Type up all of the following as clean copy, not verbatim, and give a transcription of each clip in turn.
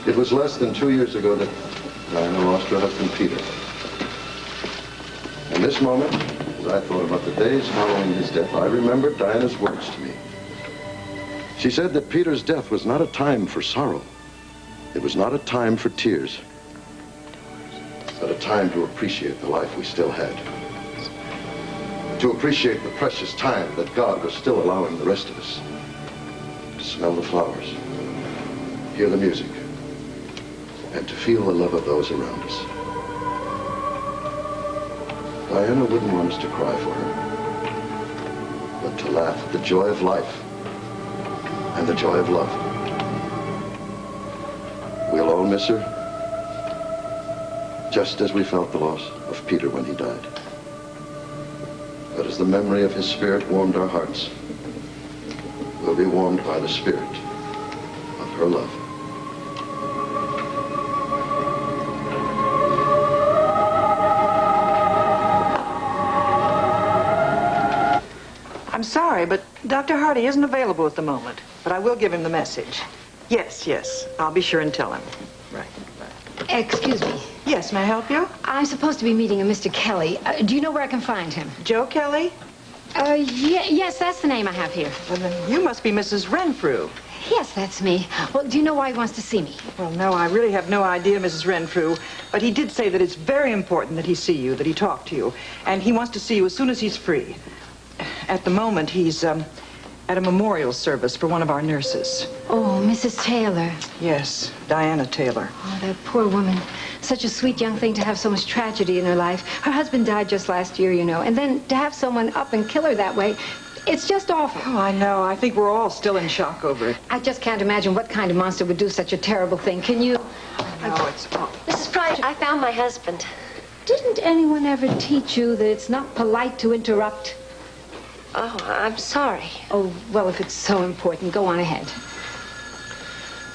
It was less than 2 years ago that Diana lost her husband, Peter. In this moment, as I thought about the days following his death, I remembered Diana's words to me. She said that Peter's death was not a time for sorrow. It was not a time for tears, but a time to appreciate the life we still had. To appreciate the precious time that God was still allowing the rest of us to smell the flowers, hear the music, and to feel the love of those around us. Diana wouldn't want us to cry for her, but to laugh at the joy of life and the joy of love. We'll all miss her, just as we felt the loss of Peter when he died. But as the memory of his spirit warmed our hearts, we'll be warmed by the spirit of her love. I'm sorry, but Dr. Hardy isn't available at the moment. But I will give him the message. Yes. I'll be sure and tell him. Right. Excuse me. Yes, may I help you? I'm supposed to be meeting a Mr. Kelly. Do you know where I can find him? Joe Kelly? Yes, that's the name I have here. Well, then you must be Mrs. Renfrew. Yes, that's me. Well, do you know why he wants to see me? Well, no, I really have no idea, Mrs. Renfrew. But he did say that it's very important that he see you, that he talk to you. And he wants to see you as soon as he's free. At the moment, he's at a memorial service for one of our nurses. Oh, Mrs. Taylor. Yes, Diana Taylor. Oh, that poor woman. Such a sweet young thing to have so much tragedy in her life. Her husband died just last year, you know. And then to have someone up and kill her that way, it's just awful. Oh, I know. I think we're all still in shock over it. I just can't imagine what kind of monster would do such a terrible thing. Can you? I know, it's awful. Mrs. Price, I found my husband. Didn't anyone ever teach you that it's not polite to interrupt? Oh, I'm sorry. Oh, well, if it's so important, go on ahead.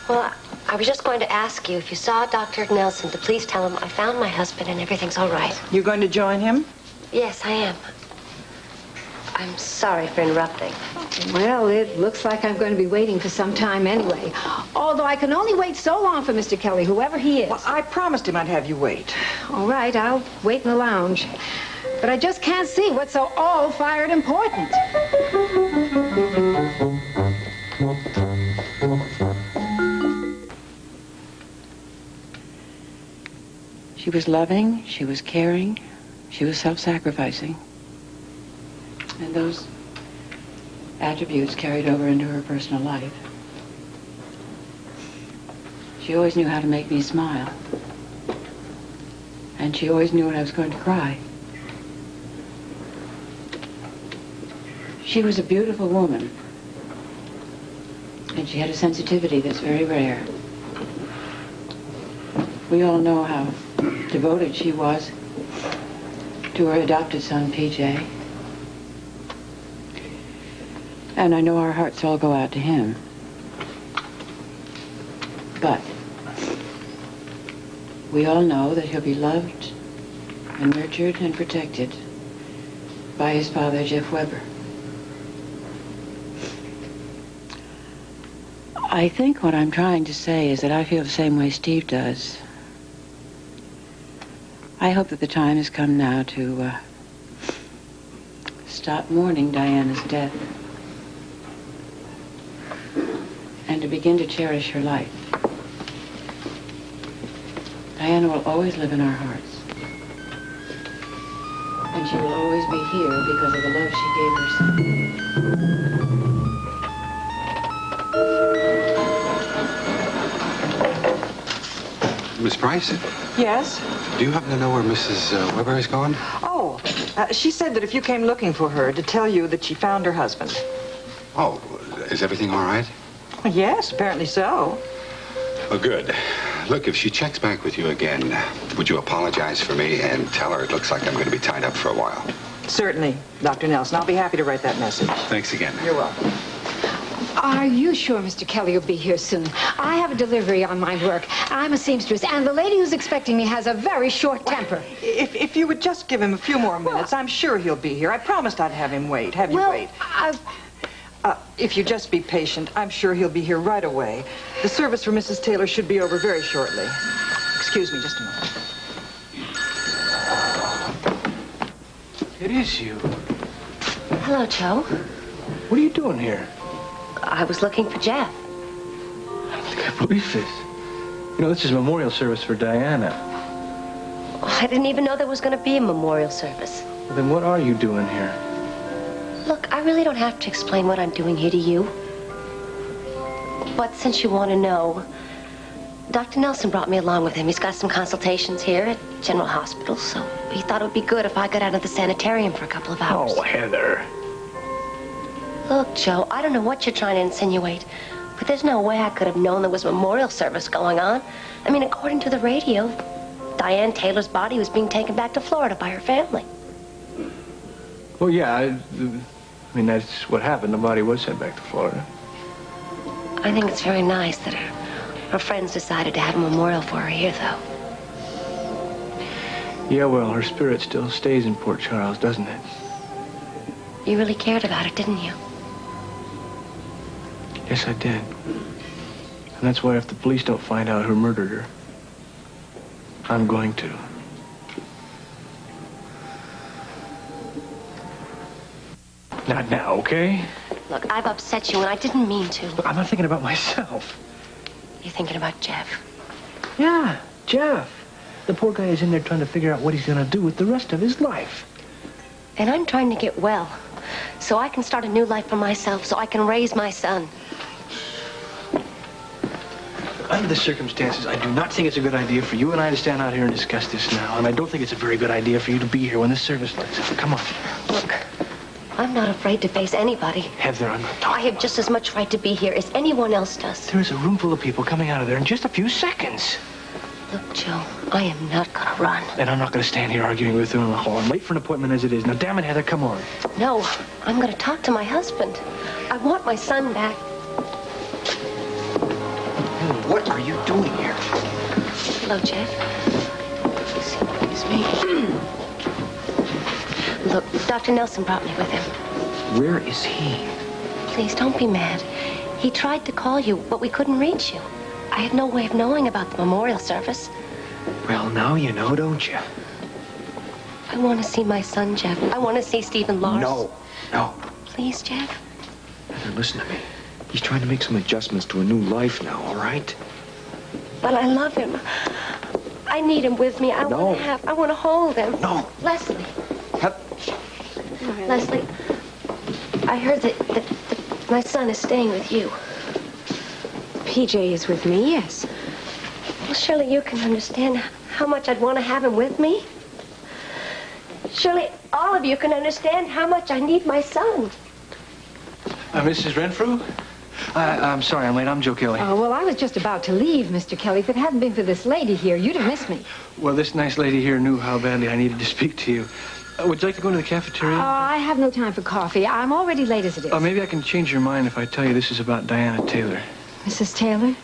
Well, I was just going to ask you if you saw Dr. Nelson to please tell him I found my husband and everything's all right. You going to join him? Yes, I am. I'm sorry for interrupting. Well, it looks like I'm going to be waiting for some time anyway. Although I can only wait so long for Mr. Kelly, whoever he is. Well, I promised him I'd have you wait. All right, I'll wait in the lounge. But I just can't see what's so all-fired important. She was loving, she was caring, she was self-sacrificing. And those attributes carried over into her personal life. She always knew how to make me smile. And she always knew when I was going to cry. She was a beautiful woman. And she had a sensitivity that's very rare. We all know how devoted she was to her adopted son, PJ. And I know our hearts all go out to him. But we all know that he'll be loved and nurtured and protected by his father, Jeff Weber. I think what I'm trying to say is that I feel the same way Steve does. I hope that the time has come now to stop mourning Diana's death and to begin to cherish her life. Diana will always live in our hearts. And she will always be here because of the love she gave her son. Miss Price? Yes? Do you happen to know where Mrs. Weber is gone? Oh, she said that if you came looking for her, to tell you that she found her husband. Oh, is everything all right? Well, yes, apparently so. Well, good. Look, if she checks back with you again, would you apologize for me and tell her it looks like I'm going to be tied up for a while? Certainly, Dr. Nelson. I'll be happy to write that message. Thanks again. You're welcome. Are you sure Mr. Kelly will be here soon? I have a delivery on my work. I'm a seamstress, and the lady who's expecting me has a very short temper. If you would just give him a few more minutes, I'm sure he'll be here. I promised I'd have him wait. Have you wait? If you just be patient, I'm sure he'll be here right away. The service for Mrs. Taylor should be over very shortly. Excuse me just a moment. It is you. Hello, Joe. What are you doing here? I was looking for Jeff. I can't believe this. You know, this is a memorial service for Diana. I didn't even know there was going to be a memorial service. Well, then what are you doing here? Look, I really don't have to explain what I'm doing here to you. But since you want to know, Dr. Nelson brought me along with him. He's got some consultations here at General Hospital, so he thought it would be good if I got out of the sanitarium for a couple of hours. Oh, Heather. Look, Joe, I don't know what you're trying to insinuate, but there's no way I could have known there was a memorial service going on. I mean, according to the radio, Diane Taylor's body was being taken back to Florida by her family. Well, yeah, I mean, that's what happened. The body was sent back to Florida. I think it's very nice that her friends decided to have a memorial for her here, though. Yeah, well, her spirit still stays in Port Charles, doesn't it? You really cared about her, didn't you? Yes, I did. And that's why if the police don't find out who murdered her, I'm going to. Not now, okay? Look, I've upset you, and I didn't mean to. Look, I'm not thinking about myself. You're thinking about Jeff. Yeah, Jeff. The poor guy is in there trying to figure out what he's going to do with the rest of his life. And I'm trying to get well, so I can start a new life for myself, so I can raise my son. Under the circumstances, I do not think it's a good idea for you and I to stand out here and discuss this now. And I don't think it's a very good idea for you to be here when this service lights up. Come on. Look, I'm not afraid to face anybody. Heather, I'm not I talking. have just as much right to be here as anyone else does. There's a room full of people coming out of there in just a few seconds. Look, Joe, I am not gonna run. And I'm not going to stand here arguing with you in the hall. I'm late for an appointment as it is. Now, damn it, Heather, come on. No, I'm gonna talk to my husband. I want my son back. Heather, what are you doing here? Hello, Jeff. Excuse me. Look, Dr. Nelson brought me with him. Where is he? Please, don't be mad. He tried to call you, but we couldn't reach you. I had no way of knowing about the memorial service. Well, now you know, don't you? I want to see my son, Jeff. I want to see Stephen Lars. No. Please, Jeff. Heather, listen to me. He's trying to make some adjustments to a new life now, all right? But I love him. I need him with me. I want to hold him. No. Leslie. Leslie, I heard that my son is staying with you. PJ is with me, yes. Well, surely you can understand how much I'd want to have him with me. Surely all of you can understand how much I need my son. Mrs. Renfrew? I'm sorry I'm late. I'm Joe Kelly. Oh, well, I was just about to leave, Mr. Kelly. If it hadn't been for this lady here, you'd have missed me. Well, this nice lady here knew how badly I needed to speak to you. Would you like to go into the cafeteria? I have no time for coffee. I'm already late as it is. Maybe I can change your mind if I tell you this is about Diana Taylor. Mrs. Taylor?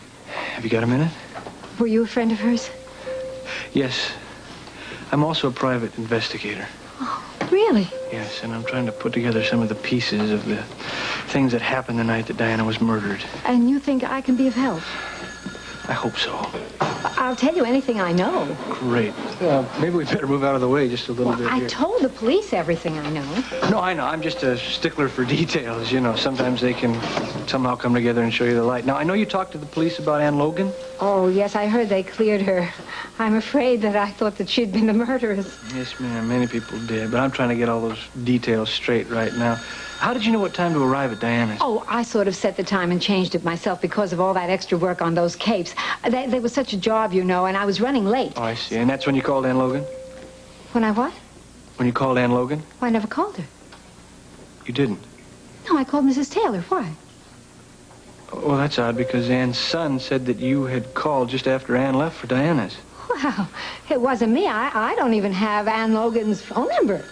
Have you got a minute? Were you a friend of hers? Yes. I'm also a private investigator. Oh, really? Yes, and I'm trying to put together some of the pieces of the things that happened the night that Diana was murdered. And you think I can be of help? I hope so. I'll tell you anything I know. Great. Maybe we better move out of the way just a little bit I here. told the police everything I know. No, I know. I'm just a stickler for details. You know, sometimes they can somehow come together and show you the light. Now, I know you talked to the police about Ann Logan. Oh, yes, I heard they cleared her. I'm afraid that I thought that she'd been the murderess. Yes, ma'am. Many people did. But I'm trying to get all those details straight right now. How did you know what time to arrive at Diana's? Oh, I sort of set the time and changed it myself because of all that extra work on those capes. They were such a job, you know, and I was running late. Oh, I see. And that's when you called Ann Logan? When I what? When you called Ann Logan? Well, I never called her. You didn't? No, I called Mrs. Taylor. Why? Well, that's odd because Ann's son said that you had called just after Ann left for Diana's. Well, it wasn't me. I don't even have Ann Logan's phone number.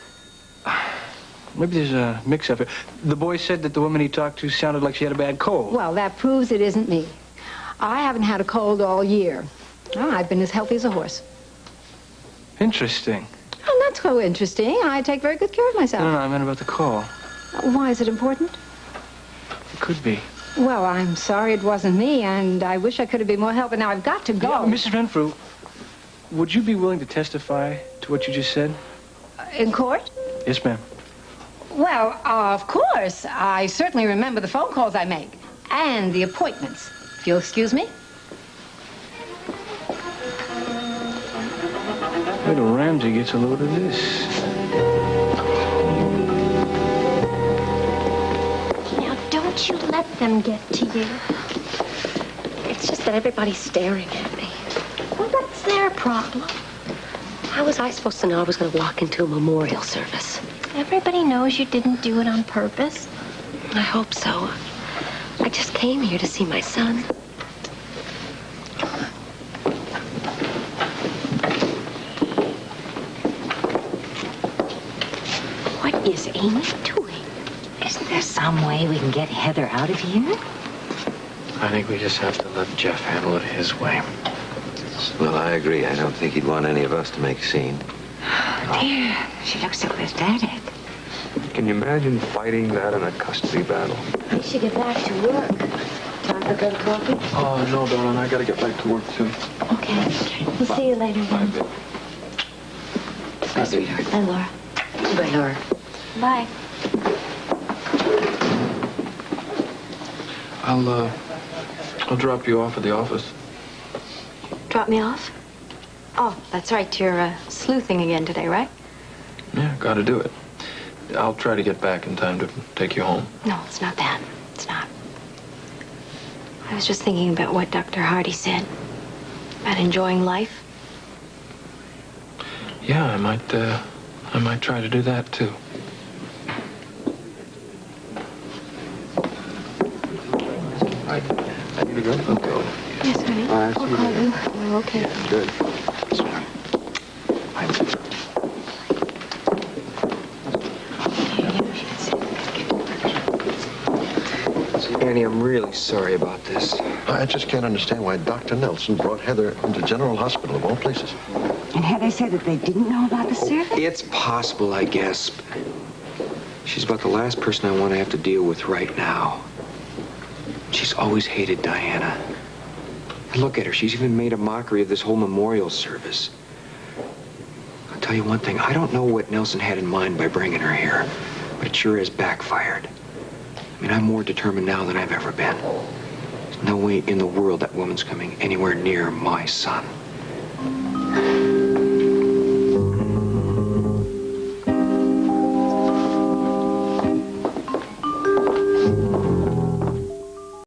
Maybe there's a mix-up here. The boy said that the woman he talked to sounded like she had a bad cold. Well, that proves it isn't me. I haven't had a cold all year. Oh, I've been as healthy as a horse. Interesting. Oh, not so interesting. I take very good care of myself. No, I meant about the call. Why is it important? could be. Well, I'm sorry it wasn't me, and I wish I could have been more help, but now I've got to go. Yeah, Mrs. Renfrew, would you be willing to testify to what you just said? In court? Yes, ma'am. Well, of course. I certainly remember the phone calls I make. And the appointments. If you'll excuse me. Wait till Ramsey gets a load of this. Now, don't you let them get to you. It's just that everybody's staring at me. Well, what's their problem? How was I supposed to know I was going to walk into a memorial service? Everybody knows you didn't do it on purpose. I hope so. I just came here to see my son. What is Amy doing? Isn't there some way we can get Heather out of here? I think we just have to let Jeff handle it his way. Well, I agree. I don't think he'd want any of us to make a scene. Oh, dear. She looks so pathetic. Can you imagine fighting that in a custody battle? I should get back to work. Time for good coffee? Oh, no, darling. I gotta get back to work, too. Okay. We'll see you later then. Bye, babe. Bye, sweetheart. Bye, Laura. Bye, Laura. Bye. I'll drop you off at the office. Drop me off? Oh, that's right. You're sleuthing again today, right? Yeah, gotta do it. I'll try to get back in time to take you home. No, it's not that. It's not. I was just thinking about what Dr. Hardy said. About enjoying life. Yeah, I might try to do that, too. I need to go? Okay. Yes, honey. I'll call you. Oh, okay. Yeah, good. Annie, I'm really sorry about this. I just can't understand why Dr. Nelson brought Heather into General Hospital, of all places. And had they said that they didn't know about the service? It's possible, I guess. She's about the last person I want to have to deal with right now. She's always hated Diana. And look at her. She's even made a mockery of this whole memorial service. I'll tell you one thing. I don't know what Nelson had in mind by bringing her here, but it sure has backfired. I mean, I'm more determined now than I've ever been. There's no way in the world that woman's coming anywhere near my son.